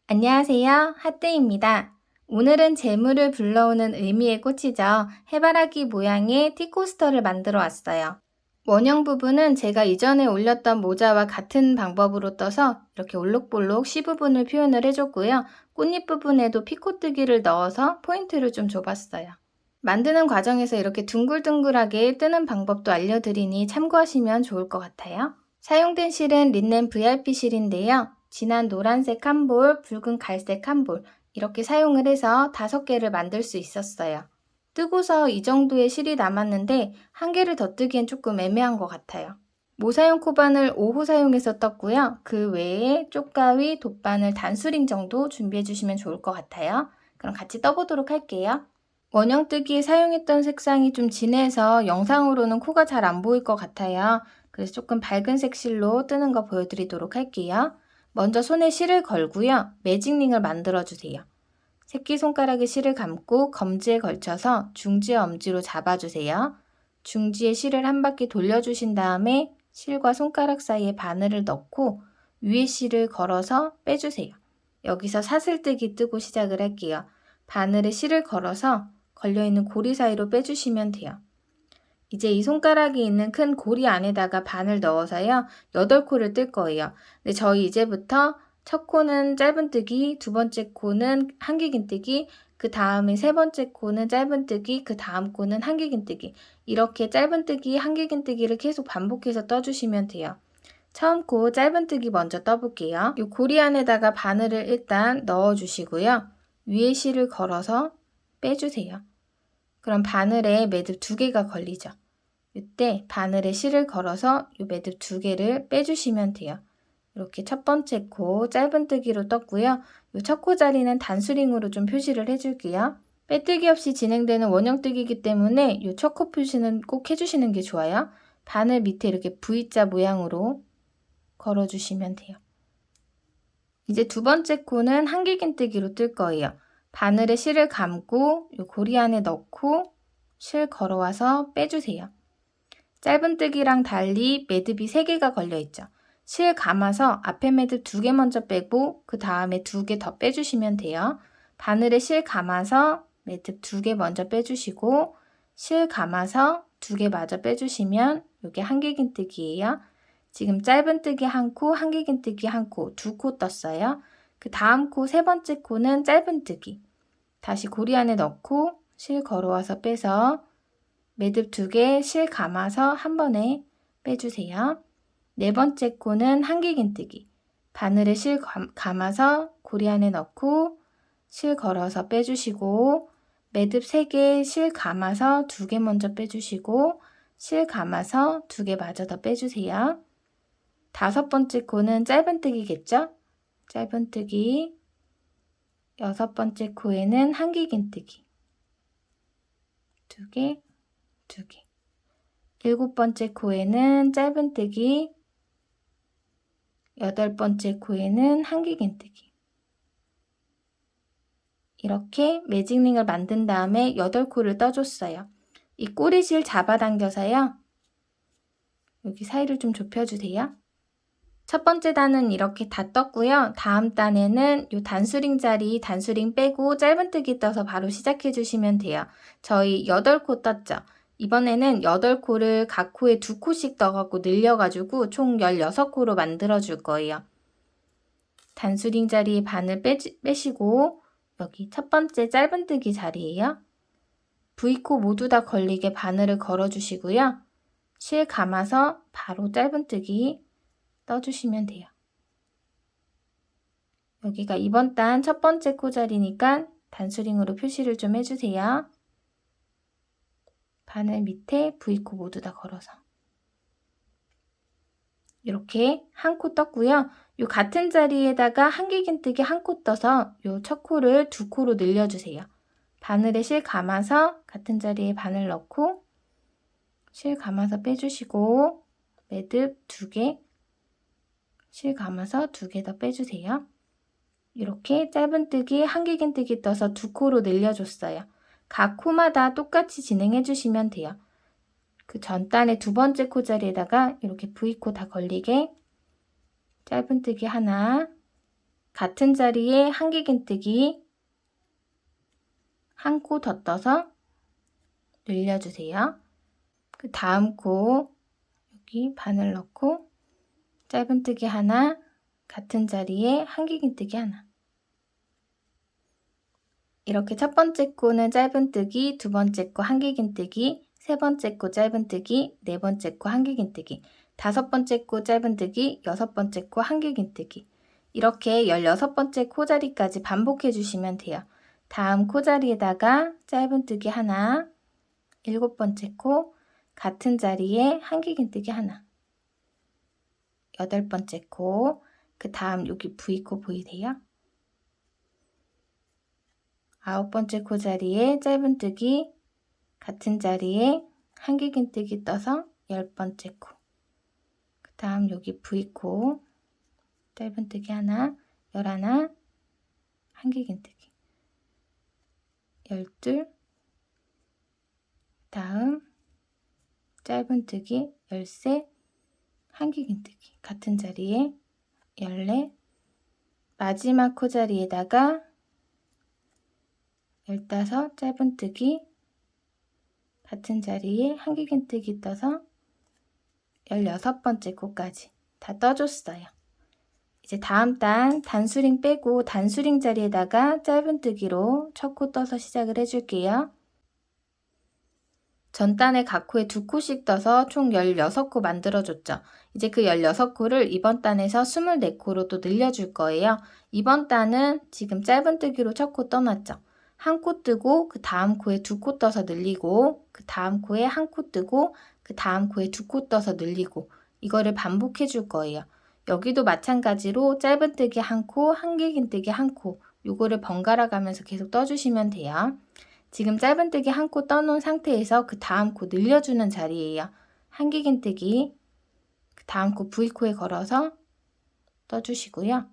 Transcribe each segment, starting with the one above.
안녕하세요. 핫데이입니다. 오늘은 재물을 불러오는 의미의 꽃이죠. 해바라기 모양의 티코스터를 만들어 왔어요. 원형 부분은 제가 이전에 올렸던 모자와 같은 방법으로 떠서 이렇게 올록볼록 C 부분을 표현을 해줬고요. 꽃잎 부분에도 피코뜨기를 넣어서 포인트를 좀 줘봤어요. 만드는 과정에서 이렇게 둥글둥글하게 뜨는 방법도 알려드리니 참고하시면 좋을 것 같아요. 사용된 실은 린넨 VIP 실인데요. 진한 노란색 한 볼, 붉은 갈색 한 볼, 이렇게 사용을 해서 5개를 만들 수 있었어요. 뜨고서 이 정도의 실이 남았는데 한 개를 더 뜨기엔 조금 애매한 것 같아요. 모사용 코바늘 5호 사용해서 떴고요. 그 외에 쪽가위, 돗바늘, 단수링 정도 준비해 주시면 좋을 것 같아요. 그럼 같이 떠보도록 할게요. 원형 뜨기에 사용했던 색상이 좀 진해서 영상으로는 코가 잘 안 보일 것 같아요. 그래서 조금 밝은 색실로 뜨는 거 보여드리도록 할게요. 먼저 손에 실을 걸고요. 매직링을 만들어주세요. 새끼손가락에 실을 감고 검지에 걸쳐서 중지와 엄지로 잡아주세요. 중지에 실을 한 바퀴 돌려주신 다음에 실과 손가락 사이에 바늘을 넣고 위에 실을 걸어서 빼주세요. 여기서 사슬뜨기 뜨고 시작을 할게요. 바늘에 실을 걸어서 걸려있는 고리 사이로 빼주시면 돼요. 이제 이 손가락이 있는 큰 고리 안에다가 바늘 넣어서요. 8코를 뜰 거예요. 근데 저희 이제부터 첫 코는 짧은뜨기, 두 번째 코는 한길긴뜨기, 그 다음에 세 번째 코는 짧은뜨기, 그 다음 코는 한길긴뜨기. 이렇게 짧은뜨기, 한길긴뜨기를 계속 반복해서 떠주시면 돼요. 처음 코 짧은뜨기 먼저 떠볼게요. 이 고리 안에다가 바늘을 일단 넣어주시고요. 위에 실을 걸어서 빼주세요. 그럼 바늘에 매듭 2개가 걸리죠. 이때 바늘에 실을 걸어서 이 매듭 2개를 빼주시면 돼요. 이렇게 첫 번째 코 짧은뜨기로 떴고요. 이 첫 코 자리는 단수링으로 좀 표시를 해줄게요. 빼뜨기 없이 진행되는 원형뜨기이기 때문에 이 첫 코 표시는 꼭 해주시는 게 좋아요. 바늘 밑에 이렇게 V자 모양으로 걸어주시면 돼요. 이제 두 번째 코는 한길긴뜨기로 뜰 거예요. 바늘에 실을 감고 이 고리 안에 넣고 실 걸어와서 빼주세요. 짧은뜨기랑 달리 매듭이 3개가 걸려있죠. 실 감아서 앞에 매듭 2개 먼저 빼고 그 다음에 2개 더 빼주시면 돼요. 바늘에 실 감아서 매듭 2개 먼저 빼주시고 실 감아서 2개 마저 빼주시면 이게 한길긴뜨기예요. 지금 짧은뜨기 1코, 한길긴뜨기 1코, 2코 떴어요. 그 다음 코, 세 번째 코는 짧은뜨기. 다시 고리 안에 넣고 실 걸어와서 빼서 매듭 2개 실 감아서 한 번에 빼주세요. 네 번째 코는 한길긴뜨기. 바늘에 실 감아서 고리 안에 넣고 실 걸어서 빼주시고 매듭 3개 실 감아서 2개 먼저 빼주시고 실 감아서 2개 마저 더 빼주세요. 다섯 번째 코는 짧은뜨기겠죠? 짧은뜨기. 여섯 번째 코에는 한길긴뜨기. 2개, 2개. 일곱 번째 코에는 짧은뜨기. 여덟 번째 코에는 한길긴뜨기. 이렇게 매직링을 만든 다음에 8코를 떠줬어요. 이 꼬리실 잡아당겨서요. 여기 사이를 좀 좁혀주세요. 첫 번째 단은 이렇게 다 떴고요. 다음 단에는 이 단수링 자리 단수링 빼고 짧은뜨기 떠서 바로 시작해 주시면 돼요. 저희 8코 떴죠. 이번에는 8코를 각 코에 2코씩 떠갖고 늘려가지고 총 16코로 만들어 줄 거예요. 단수링 자리에 바늘 빼시고 여기 첫 번째 짧은뜨기 자리예요. V코 모두 다 걸리게 바늘을 걸어 주시고요. 실 감아서 바로 짧은뜨기 떠주시면 돼요. 여기가 이번 단 첫 번째 코 자리니까 단수링으로 표시를 좀 해주세요. 바늘 밑에 V코 모두 다 걸어서 이렇게 한 코 떴고요. 요 같은 자리에다가 한길긴뜨기 1코 떠서 요 첫 코를 2코로 늘려주세요. 바늘에 실 감아서 같은 자리에 바늘 넣고 실 감아서 빼주시고 매듭 2개 실 감아서 2개 더 빼주세요. 이렇게 짧은뜨기, 한길긴뜨기 떠서 2코로 늘려줬어요. 각 코마다 똑같이 진행해 주시면 돼요. 그 전 단의 두 번째 코 자리에다가 이렇게 V코 다 걸리게 짧은뜨기 하나, 같은 자리에 한길긴뜨기 한 코 더 떠서 늘려주세요. 그 다음 코 여기 바늘 넣고 짧은뜨기 하나, 같은 자리에 한길긴뜨기 하나. 이렇게 첫 번째 코는 짧은뜨기, 두 번째 코 한길긴뜨기, 세 번째 코 짧은뜨기, 네 번째 코 한길긴뜨기, 다섯 번째 코 짧은뜨기, 여섯 번째 코 한길긴뜨기. 이렇게 16번째 코자리까지 반복해 주시면 돼요. 다음 코자리에다가 짧은뜨기 하나, 7번째 코 같은 자리에 한길긴뜨기 하나, 8번째 코, 그 다음 여기 V코 보이세요? 9번째 코 자리에 짧은뜨기, 같은 자리에 한길긴뜨기 떠서 10번째 코, 그 다음 여기 V코, 짧은뜨기 하나, 11, 한길긴뜨기, 12, 다음 짧은뜨기 13, 한길긴뜨기 같은 자리에 14, 마지막 코자리에다가 15, 짧은뜨기 같은 자리에 한길긴뜨기 떠서 16번째 코까지 다 떠줬어요. 이제 다음 단 단수링 빼고 단수링 자리에다가 짧은뜨기로 첫 코 떠서 시작을 해줄게요. 전 단에 각 코에 2코씩 떠서 총 16코 만들어줬죠. 이제 그 16코를 이번 단에서 24코로 또 늘려줄 거예요. 이번 단은 지금 짧은뜨기로 첫 코 떠났죠. 한 코 뜨고 그 다음 코에 2코 떠서 늘리고 그 다음 코에 한 코 뜨고 그 다음 코에 2코 떠서 늘리고 이거를 반복해 줄 거예요. 여기도 마찬가지로 짧은뜨기 한 코, 한길긴뜨기 한 코 요거를 번갈아 가면서 계속 떠주시면 돼요. 지금 짧은뜨기 한 코 떠놓은 상태에서 그 다음 코 늘려주는 자리예요. 한길긴뜨기 그 다음 코 V코에 걸어서 떠주시고요.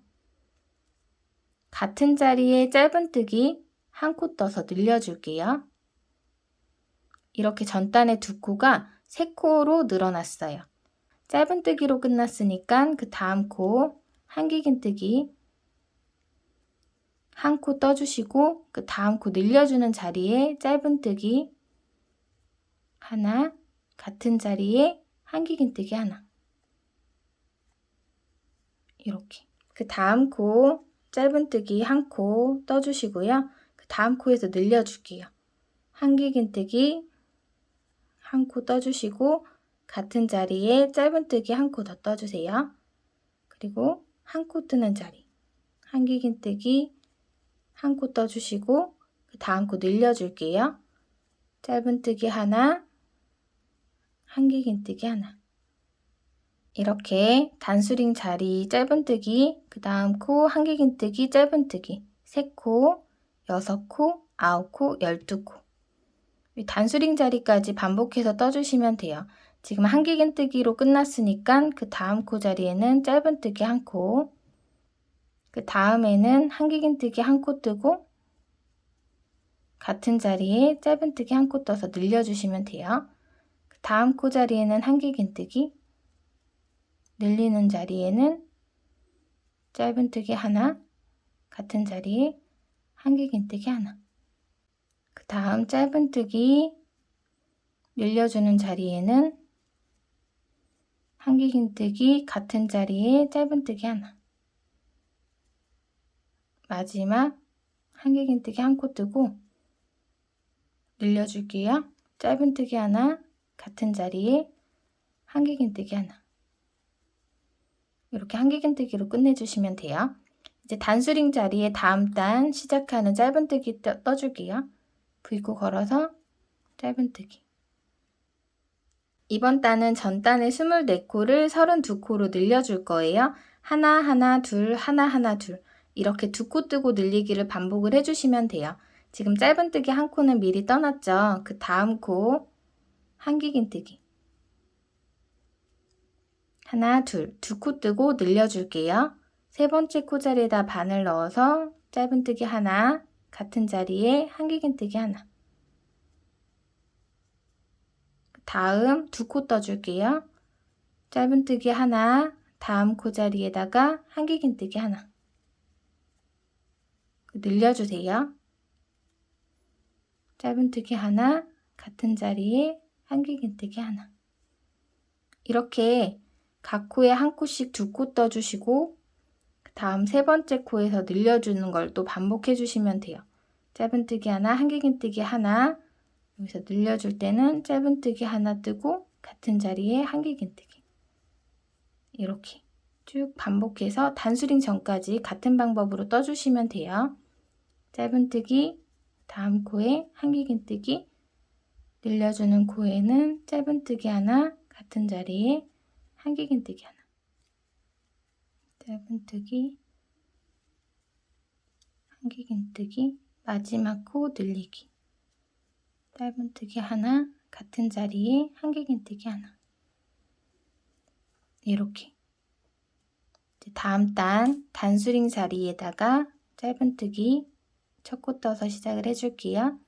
같은 자리에 짧은뜨기 한 코 떠서 늘려줄게요. 이렇게 전단의 2코가 3코로 늘어났어요. 짧은뜨기로 끝났으니까 그 다음 코 한길긴뜨기 한 코 떠주시고 그 다음 코 늘려주는 자리에 짧은뜨기 하나, 같은 자리에 한길긴뜨기 하나. 이렇게. 그 다음 코 짧은뜨기 한 코 떠주시고요. 그 다음 코에서 늘려줄게요. 한길긴뜨기 한 코 떠주시고 같은 자리에 짧은뜨기 한 코 더 떠주세요. 그리고 한 코 뜨는 자리 한길긴뜨기 한 코 떠주시고 그 다음 코 늘려줄게요. 짧은뜨기 하나, 한길긴뜨기 하나. 이렇게 단수링 자리 짧은뜨기, 그 다음 코 한길긴뜨기 짧은뜨기 3코, 6코, 9코, 12코. 단수링 자리까지 반복해서 떠주시면 돼요. 지금 한길긴뜨기로 끝났으니까 그 다음 코 자리에는 짧은뜨기 한 코, 그 다음에는 한길긴뜨기 한 코 뜨고 같은 자리에 짧은뜨기 한 코 떠서 늘려주시면 돼요. 그 다음 코 자리에는 한길긴뜨기, 늘리는 자리에는 짧은뜨기 하나, 같은 자리에 한길긴뜨기 하나. 그 다음 짧은뜨기 늘려주는 자리에는 한길긴뜨기 같은 자리에 짧은뜨기 하나. 마지막 한길긴뜨기 한 코 뜨고 늘려줄게요. 짧은뜨기 하나, 같은 자리에 한길긴뜨기 하나. 이렇게 한길긴뜨기로 끝내주시면 돼요. 이제 단수링 자리에 다음 단 시작하는 짧은뜨기 떠줄게요. V코 걸어서 짧은뜨기. 이번 단은 전 단의 24코를 32코로 늘려줄 거예요. 하나, 하나, 둘, 하나, 하나, 둘. 이렇게 2코 뜨고 늘리기를 반복을 해주시면 돼요. 지금 짧은뜨기 한 코는 미리 떠났죠. 그 다음 코 한길긴뜨기. 하나, 둘, 2코 뜨고 늘려줄게요. 세 번째 코 자리에다 바늘 넣어서 짧은뜨기 하나, 같은 자리에 한길긴뜨기 하나. 다음 2코 떠줄게요. 짧은뜨기 하나, 다음 코 자리에다가 한길긴뜨기 하나. 늘려주세요. 짧은뜨기 하나, 같은 자리에 한길긴뜨기 하나. 이렇게 각 코에 한 코씩 2코 떠주시고 다음 세 번째 코에서 늘려주는 걸 또 반복해 주시면 돼요. 짧은뜨기 하나, 한길긴뜨기 하나. 여기서 늘려줄 때는 짧은뜨기 하나 뜨고 같은 자리에 한길긴뜨기. 이렇게 쭉 반복해서 단수링 전까지 같은 방법으로 떠주시면 돼요. 짧은뜨기, 다음 코에 한길긴뜨기, 늘려주는 코에는 짧은뜨기 하나, 같은 자리에 한길긴뜨기 하나. 짧은뜨기, 한길긴뜨기, 마지막 코 늘리기. 짧은뜨기 하나, 같은 자리에 한길긴뜨기 하나. 이렇게 다음 단 단수링 자리에다가 짧은뜨기 첫 코 떠서 시작을 해줄게요.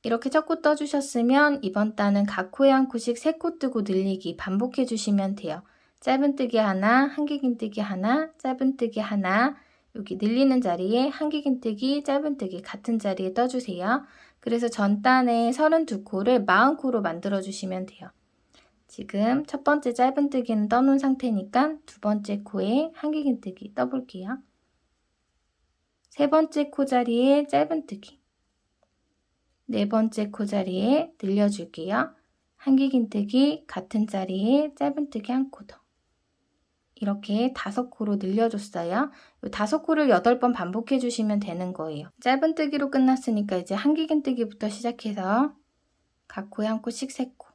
이렇게 첫 코 떠주셨으면 이번 단은 각 코에 한 코씩 3코 뜨고 늘리기 반복해 주시면 돼요. 짧은뜨기 하나, 한길긴뜨기 하나, 짧은뜨기 하나. 여기 늘리는 자리에 한길긴뜨기, 짧은뜨기 같은 자리에 떠주세요. 그래서 전 단에 32코를 40코로 만들어 주시면 돼요. 지금 첫 번째 짧은뜨기는 떠놓은 상태니까 두 번째 코에 한길긴뜨기 떠볼게요. 세 번째 코 자리에 짧은뜨기, 네 번째 코 자리에 늘려줄게요. 한길긴뜨기 같은 자리에 짧은뜨기 한 코 더. 이렇게 5코로 늘려줬어요. 5코를 8번 반복해 주시면 되는 거예요. 짧은뜨기로 끝났으니까 이제 한길긴뜨기부터 시작해서 각 코에 한 코씩 3코.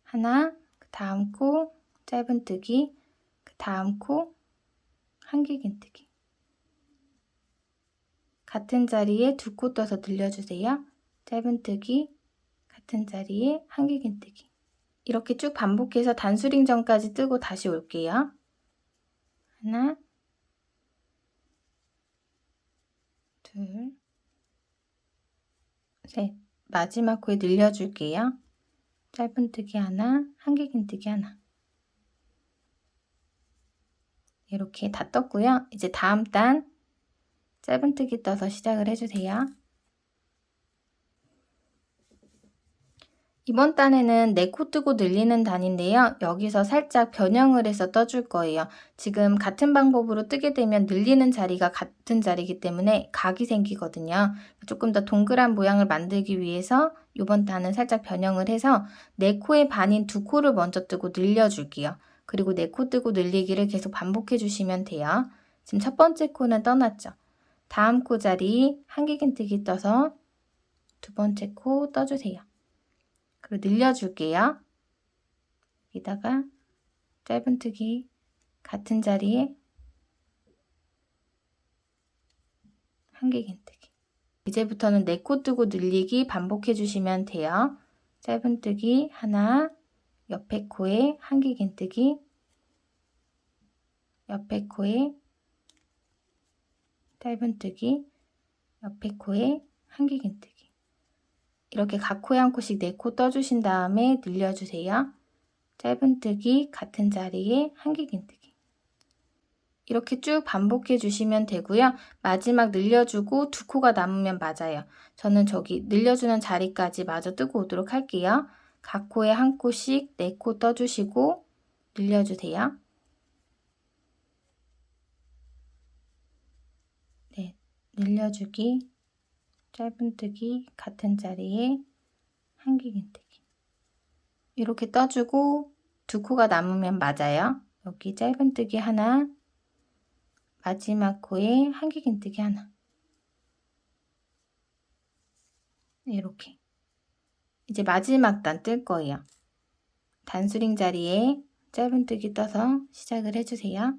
하나, 그 다음 코 짧은뜨기, 그 다음 코 한길긴뜨기. 같은 자리에 2코 떠서 늘려주세요. 짧은뜨기, 같은 자리에 한길긴뜨기. 이렇게 쭉 반복해서 단수링 전까지 뜨고 다시 올게요. 하나, 둘, 셋. 마지막 코에 늘려줄게요. 짧은뜨기 하나, 한길긴뜨기 하나. 이렇게 다 떴고요. 이제 다음 단 짧은뜨기 떠서 시작을 해주세요. 이번 단에는 4코 뜨고 늘리는 단인데요. 여기서 살짝 변형을 해서 떠줄 거예요. 지금 같은 방법으로 뜨게 되면 늘리는 자리가 같은 자리이기 때문에 각이 생기거든요. 조금 더 동그란 모양을 만들기 위해서 이번 단은 살짝 변형을 해서 4코의 반인 2코를 먼저 뜨고 늘려줄게요. 그리고 4코 뜨고 늘리기를 계속 반복해 주시면 돼요. 지금 첫 번째 코는 떠났죠. 다음 코 자리 한길긴뜨기 떠서 두 번째 코 떠주세요. 그리고 늘려줄게요. 여기다가 짧은뜨기 같은 자리에 한길긴뜨기. 이제부터는 4코 뜨고 늘리기 반복해 주시면 돼요. 짧은뜨기 하나, 옆에 코에 한길긴뜨기, 옆에 코에 짧은뜨기, 옆에 코에 한길긴뜨기. 이렇게 각 코에 한 코씩 4코 떠주신 다음에 늘려주세요. 짧은뜨기 같은 자리에 한길긴뜨기. 이렇게 쭉 반복해 주시면 되고요. 마지막 늘려주고 2코가 남으면 맞아요. 저는 저기 늘려주는 자리까지 마저 뜨고 오도록 할게요. 각 코에 한 코씩 4코 떠주시고 늘려주세요. 네, 늘려주기, 짧은뜨기 같은 자리에 한길긴뜨기. 이렇게 떠주고 2코가 남으면 맞아요. 여기 짧은뜨기 하나, 마지막 코에 한길긴뜨기 하나. 이렇게. 이제 마지막 단 뜰 거예요. 단수링 자리에 짧은뜨기 떠서 시작을 해주세요.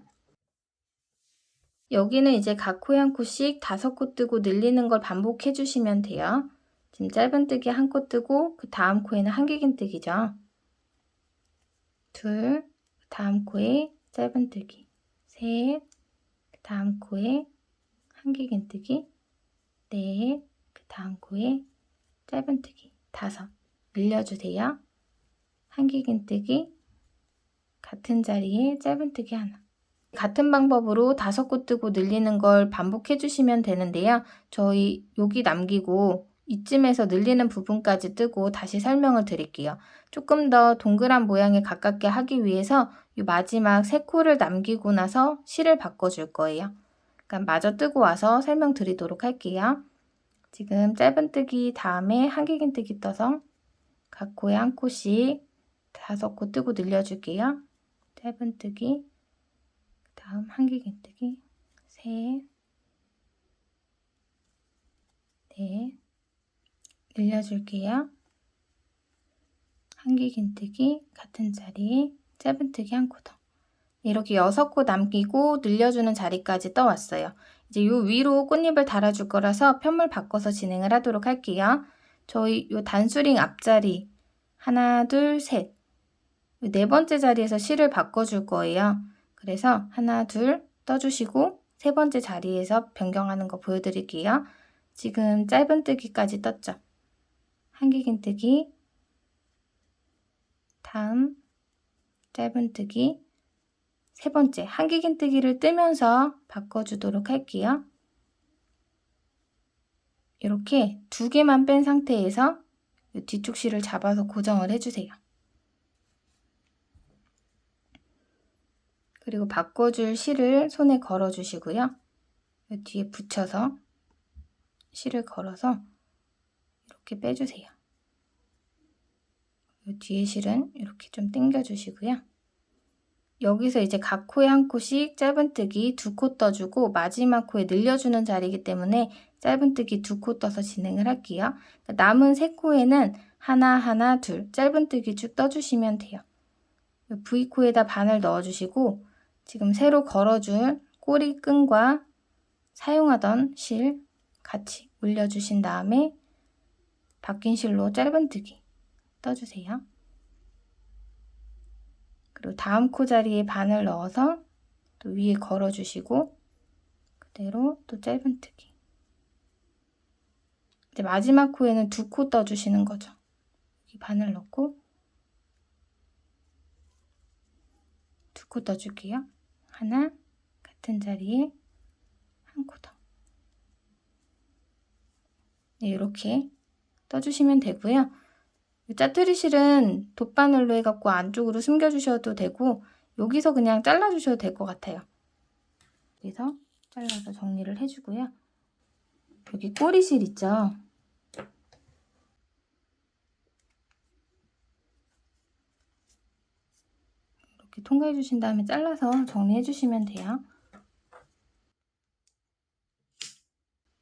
여기는 이제 각 코에 한 코씩 5코 뜨고 늘리는 걸 반복해 주시면 돼요. 지금 짧은뜨기 한 코 뜨고 그 다음 코에는 한길긴뜨기죠. 둘, 다음 코에 짧은뜨기. 셋, 그 다음 코에 한길긴뜨기. 넷, 그 다음 코에 짧은뜨기. 5. 늘려주세요. 한길긴뜨기 같은 자리에 짧은뜨기 하나. 같은 방법으로 5코 뜨고 늘리는 걸 반복해 주시면 되는데요. 저희 여기 남기고 이쯤에서 늘리는 부분까지 뜨고 다시 설명을 드릴게요. 조금 더 동그란 모양에 가깝게 하기 위해서 이 마지막 3코를 남기고 나서 실을 바꿔줄 거예요. 그러니까 마저 뜨고 와서 설명드리도록 할게요. 지금 짧은뜨기 다음에 한길긴뜨기 떠서 각 코에 1코씩 5코 뜨고 늘려줄게요. 짧은뜨기, 다음 한길긴뜨기, 셋, 넷, 늘려줄게요. 한길긴뜨기 같은 자리, 짧은뜨기 1코 더. 이렇게 6코 남기고 늘려주는 자리까지 떠왔어요. 이제 요 위로 꽃잎을 달아줄 거라서 편물 바꿔서 진행을 하도록 할게요. 저희 요 단수링 앞자리 하나, 둘, 셋. 네 번째 자리에서 실을 바꿔줄 거예요. 그래서 하나, 둘 떠주시고 세 번째 자리에서 변경하는 거 보여드릴게요. 지금 짧은뜨기까지 떴죠. 한길긴뜨기, 다음 짧은뜨기, 세 번째 한길긴뜨기를 뜨면서 바꿔주도록 할게요. 이렇게 2개만 뺀 상태에서 뒤쪽 실을 잡아서 고정을 해주세요. 그리고 바꿔줄 실을 손에 걸어주시고요. 뒤에 붙여서 실을 걸어서 이렇게 빼주세요. 뒤에 실은 이렇게 좀 당겨주시고요. 여기서 이제 각 코에 1코씩 짧은뜨기 2코 떠주고 마지막 코에 늘려주는 자리이기 때문에 짧은뜨기 2코 떠서 진행을 할게요. 남은 3코에는 하나, 하나, 둘 짧은뜨기 쭉 떠주시면 돼요. V코에다 바늘 넣어주시고 지금 새로 걸어줄 꼬리끈과 사용하던 실 같이 올려주신 다음에 바뀐 실로 짧은뜨기 떠주세요. 그리고 다음 코 자리에 바늘 넣어서 또 위에 걸어주시고 그대로 또 짧은뜨기. 이제 마지막 코에는 2코 떠주시는 거죠. 여기 바늘 넣고 2코 떠줄게요. 하나, 같은 자리에 1코 더. 네, 이렇게 떠주시면 되고요. 짜투리 실은 돗바늘로 해갖고 안쪽으로 숨겨주셔도 되고 여기서 그냥 잘라주셔도 될 것 같아요. 그래서 잘라서 정리를 해주고요. 여기 꼬리실 있죠? 이렇게 통과해 주신 다음에 잘라서 정리해 주시면 돼요.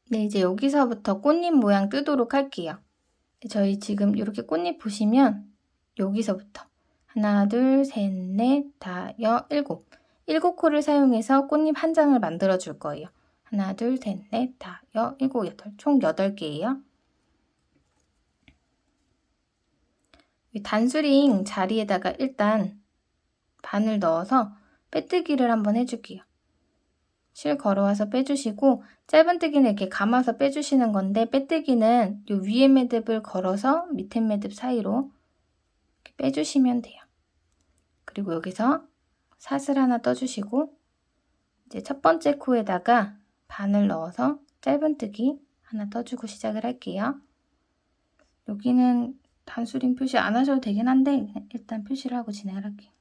네, 이제 여기서부터 꽃잎 모양 뜨도록 할게요. 저희 지금 이렇게 꽃잎 보시면 여기서부터 하나, 둘, 셋, 넷, 다, 일곱. 7코를 사용해서 꽃잎 한 장을 만들어 줄 거예요. 하나, 둘, 셋, 넷, 다, 일곱, 여덟. 총 8개예요. 단수링 자리에다가 일단 바늘 넣어서 빼뜨기를 한번 해줄게요. 실 걸어와서 빼주시고 짧은뜨기는 이렇게 감아서 빼주시는 건데 빼뜨기는 요 위에 매듭을 걸어서 밑에 매듭 사이로 이렇게 빼주시면 돼요. 그리고 여기서 사슬 하나 떠주시고 이제 첫 번째 코에다가 바늘 넣어서 짧은뜨기 하나 떠주고 시작을 할게요. 여기는 단수링 표시 안 하셔도 되긴 한데 일단 표시를 하고 진행을 할게요.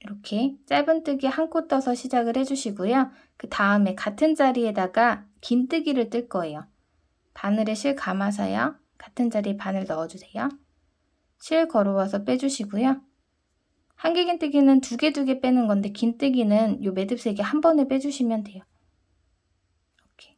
이렇게 짧은뜨기 1코 떠서 시작을 해주시고요. 그 다음에 같은 자리에다가 긴뜨기를 뜰 거예요. 바늘에 실 감아서요. 같은 자리에 바늘 넣어주세요. 실 걸어와서 빼주시고요. 한길긴뜨기는 2개 빼는 건데 긴뜨기는 요 매듭 3개 한 번에 빼주시면 돼요. 이렇게.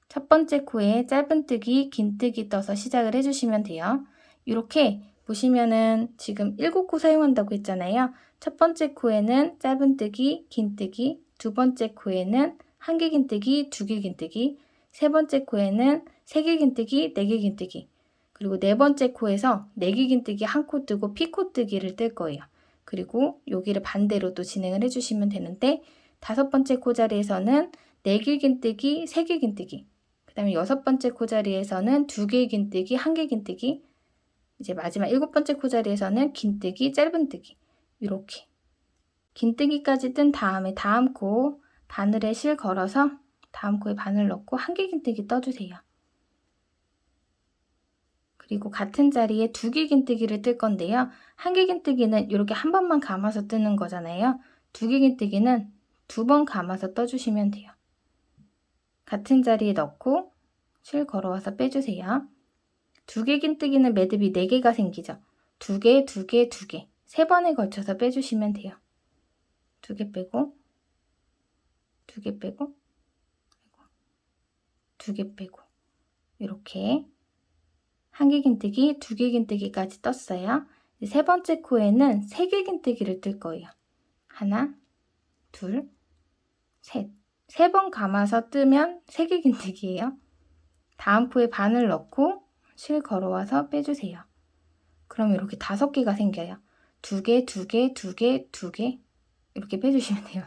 첫 번째 코에 짧은뜨기, 긴뜨기 떠서 시작을 해주시면 돼요. 이렇게 보시면은 지금 7코 사용한다고 했잖아요. 첫 번째 코에는 짧은뜨기, 긴뜨기, 두 번째 코에는 1개 긴뜨기, 2개 긴뜨기, 세 번째 코에는 3개 긴뜨기, 4개 긴뜨기, 그리고 네 번째 코에서 4개 긴뜨기 1코 뜨고 피코 뜨기를 뜰 거예요. 그리고 여기를 반대로 또 진행을 해주시면 되는데 5번째 코 자리에서는 4개 긴뜨기, 3개 긴뜨기, 그 다음에 6번째 코 자리에서는 2개 긴뜨기, 1개 긴뜨기, 이제 마지막 7번째 코자리에서는 긴뜨기, 짧은뜨기 이렇게 긴뜨기까지 뜬 다음에 다음 코 바늘에 실 걸어서 다음 코에 바늘 넣고 한 개 긴뜨기 떠주세요. 그리고 같은 자리에 2개 긴뜨기를 뜰 건데요. 한 개 긴뜨기는 이렇게 한 번만 감아서 뜨는 거잖아요. 2개 긴뜨기는 2번 감아서 떠주시면 돼요. 같은 자리에 넣고 실 걸어와서 빼주세요. 2개 긴뜨기는 매듭이 4개가 생기죠. 2개, 2개, 2개 3번에 걸쳐서 빼주시면 돼요. 2개 빼고 2개 빼고 2개 빼고 이렇게 한 개 긴뜨기, 2개 긴뜨기까지 떴어요. 세 번째 코에는 3개 긴뜨기를 뜰 거예요. 하나, 둘, 셋. 3번 감아서 뜨면 3개 긴뜨기예요. 다음 코에 바늘 넣고 실 걸어와서 빼주세요. 그럼 이렇게 5개가 생겨요. 2개, 2개, 2개, 2개 이렇게 빼주시면 돼요.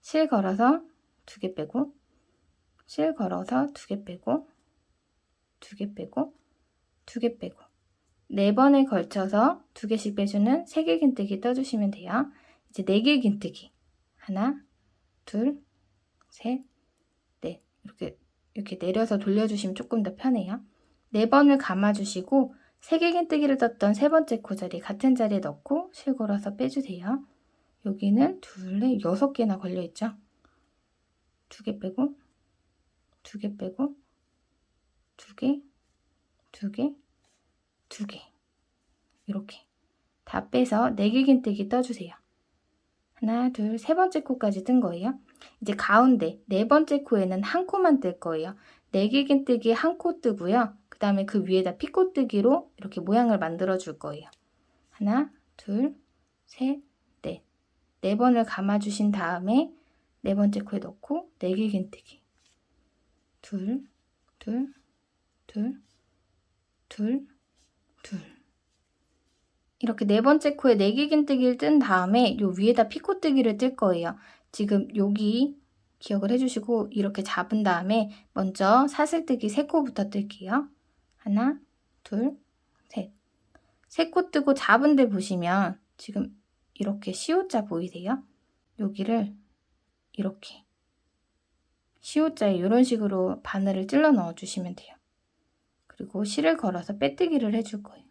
실 걸어서 2개 빼고 실 걸어서 2개 빼고 2개 빼고 2개 빼고 4번에 걸쳐서 2개씩 빼주는 3개 긴뜨기 떠주시면 돼요. 이제 4개 긴뜨기 하나, 둘, 셋, 넷 이렇게 내려서 돌려주시면 조금 더 편해요. 4번을 감아주시고 3개 긴뜨기를 떴던 세 번째 코자리 같은 자리에 넣고 실 걸어서 빼주세요. 여기는 둘, 넷, 6개나 걸려있죠. 2개 빼고 2개 빼고 2개, 2개, 2개 이렇게 다 빼서 4개 긴뜨기 떠주세요. 하나, 둘, 세 번째 코까지 뜬 거예요. 이제 가운데 네 번째 코에는 한 코만 뜰 거예요. 4개 긴뜨기 한 코 뜨고요. 그 다음에 그 위에다 피코뜨기로 이렇게 모양을 만들어 줄 거예요. 하나, 둘, 셋, 넷. 4번을 감아주신 다음에 네 번째 코에 넣고 4개 긴뜨기. 둘, 둘, 둘, 둘, 둘. 이렇게 네 번째 코에 4개 긴뜨기를 뜬 다음에 요 위에다 피코뜨기를 뜰 거예요. 지금 여기 기억을 해주시고 이렇게 잡은 다음에 먼저 사슬뜨기 3코부터 뜰게요. 하나, 둘, 셋. 3코 뜨고 잡은 데 보시면 지금 이렇게 시옷자 보이세요? 여기를 이렇게 시옷자에 이런 식으로 바늘을 찔러 넣어 주시면 돼요. 그리고 실을 걸어서 빼뜨기를 해줄 거예요.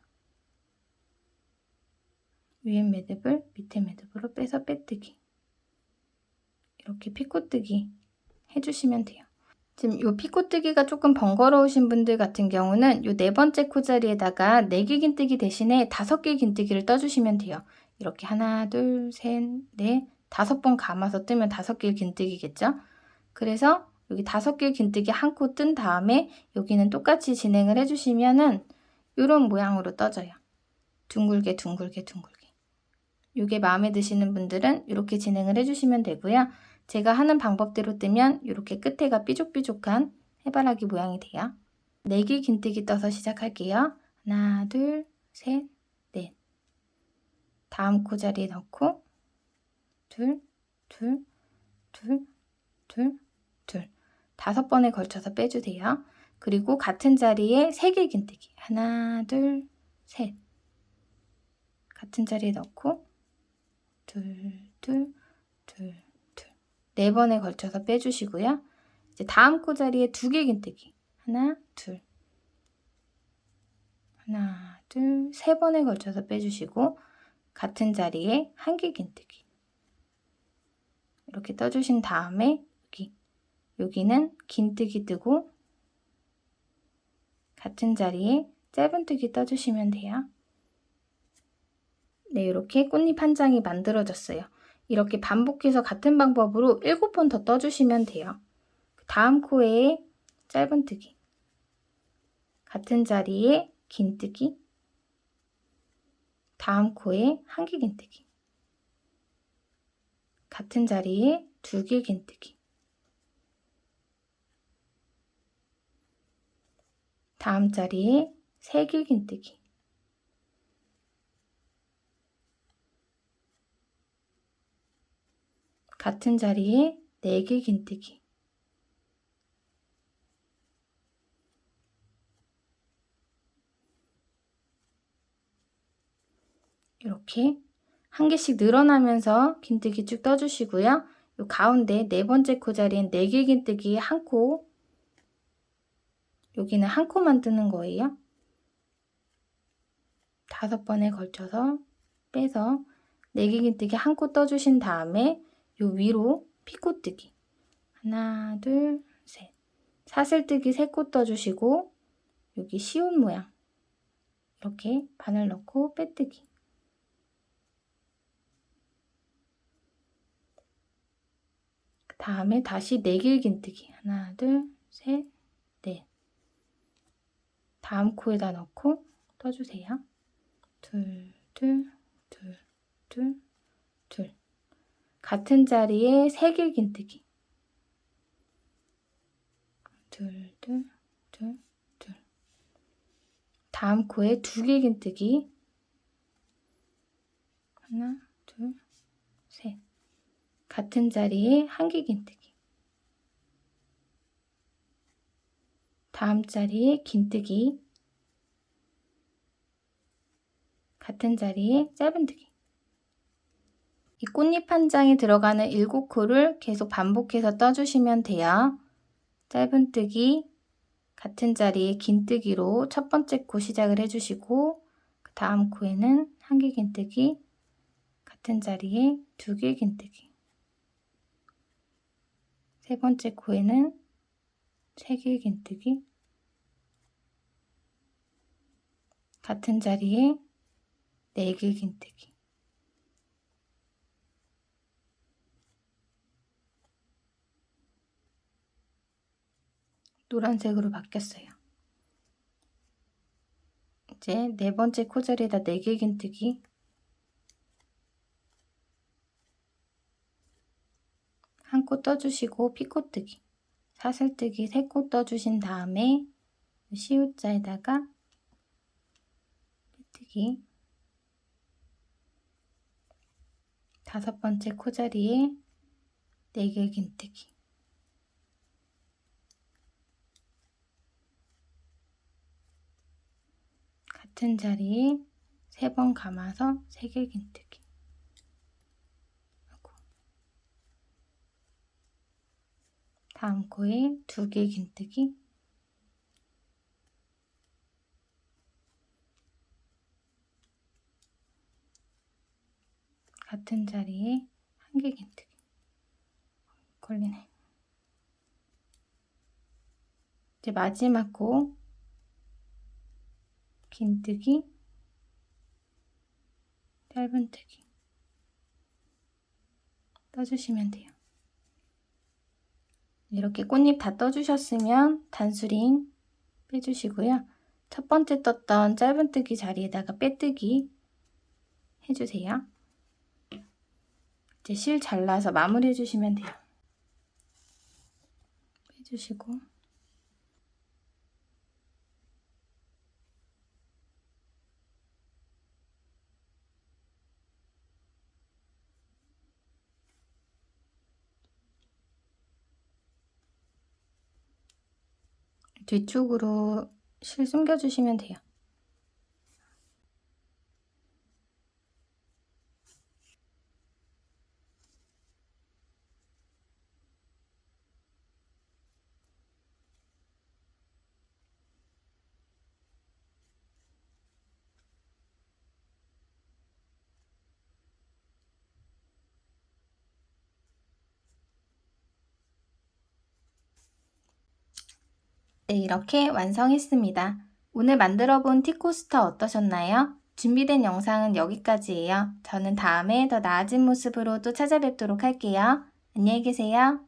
위에 매듭을 밑에 매듭으로 빼서 빼뜨기. 이렇게 피코뜨기 해주시면 돼요. 지금 이 피코뜨기가 조금 번거로우신 분들 같은 경우는 이 네 번째 코자리에다가 4개 긴뜨기 대신에 5개 긴뜨기를 떠주시면 돼요. 이렇게 하나, 둘, 셋, 넷, 5번 감아서 뜨면 5개 긴뜨기겠죠? 그래서 여기 5개 긴뜨기 한 코 뜬 다음에 여기는 똑같이 진행을 해주시면은 이런 모양으로 떠져요. 둥글게 둥글게 둥글게. 이게 마음에 드시는 분들은 이렇게 진행을 해주시면 되고요. 제가 하는 방법대로 뜨면 이렇게 끝에가 삐죽삐죽한 해바라기 모양이 돼요. 4개 긴뜨기 떠서 시작할게요. 하나, 둘, 셋, 넷. 다음 코자리에 넣고 둘, 둘, 둘, 둘, 둘. 5번에 걸쳐서 빼주세요. 그리고 같은 자리에 3개 긴뜨기. 하나, 둘, 셋. 같은 자리에 넣고 둘, 둘, 둘, 둘. 4번에 걸쳐서 빼주시고요. 이제 다음 코자리에 2개 긴뜨기. 하나, 둘. 하나, 둘, 3번에 걸쳐서 빼주시고 같은 자리에 1개 긴뜨기. 이렇게 떠주신 다음에 여기는 긴뜨기 뜨고 같은 자리에 짧은뜨기 떠주시면 돼요. 네, 이렇게 꽃잎 한 장이 만들어졌어요. 이렇게 반복해서 같은 방법으로 7번 더 떠주시면 돼요. 다음 코에 짧은뜨기, 같은 자리에 긴뜨기, 다음 코에 1개 긴뜨기, 같은 자리에 2개 긴뜨기, 다음 자리에 3개 긴뜨기, 같은 자리에 4개 긴뜨기, 이렇게 한 개씩 늘어나면서 긴뜨기 쭉 떠주시고요. 요 가운데 네 번째 코 자리엔 4개 긴뜨기 한 코, 여기는 한 코만 뜨는 거예요. 5번에 걸쳐서 빼서 4개 긴뜨기 한 코 떠주신 다음에 요 위로 피코뜨기 하나, 둘, 셋, 사슬뜨기 3코 떠주시고 여기 시옷 모양 이렇게 바늘 넣고 빼뜨기, 그 다음에 다시 4개 긴뜨기 하나, 둘, 셋, 넷, 다음 코에다 넣고 떠주세요. 둘, 둘, 둘, 둘, 둘. 같은 자리에 3개 긴뜨기 둘, 둘, 둘, 둘. 다음 코에 2개 긴뜨기 하나, 둘, 셋. 같은 자리에 1개 긴뜨기, 다음 자리에 긴뜨기, 같은 자리에 짧은뜨기. 이 꽃잎 한 장에 들어가는 7코를 계속 반복해서 떠주시면 돼요. 짧은뜨기, 같은 자리에 긴뜨기로 첫 번째 코 시작을 해주시고 그 다음 코에는 1개 긴뜨기, 같은 자리에 2개 긴뜨기, 세 번째 코에는 3개 긴뜨기, 같은 자리에 4개 긴뜨기, 노란색으로 바뀌었어요. 이제 네 번째 코자리에다 4개 긴뜨기, 한 코 떠주시고 피코뜨기, 사슬뜨기 3코 떠주신 다음에 시옷자에다가 빼뜨기, 5번째 코자리에 4개 긴뜨기, 같은 자리에 3번 감아서 3개 긴뜨기, 다음 코에 2개 긴뜨기, 같은 자리에 1개 긴뜨기. 걸리네. 이제 마지막 코 긴뜨기, 짧은뜨기 떠주시면 돼요. 이렇게 꽃잎 다 떠주셨으면 단수링 빼주시고요. 첫 번째 떴던 짧은뜨기 자리에다가 빼뜨기 해주세요. 이제 실 잘라서 마무리 해주시면 돼요. 빼주시고 뒤쪽으로 실 숨겨주시면 돼요. 네, 이렇게 완성했습니다. 오늘 만들어 본 티코스터 어떠셨나요? 준비된 영상은 여기까지예요. 저는 다음에 더 나아진 모습으로 또 찾아뵙도록 할게요. 안녕히 계세요.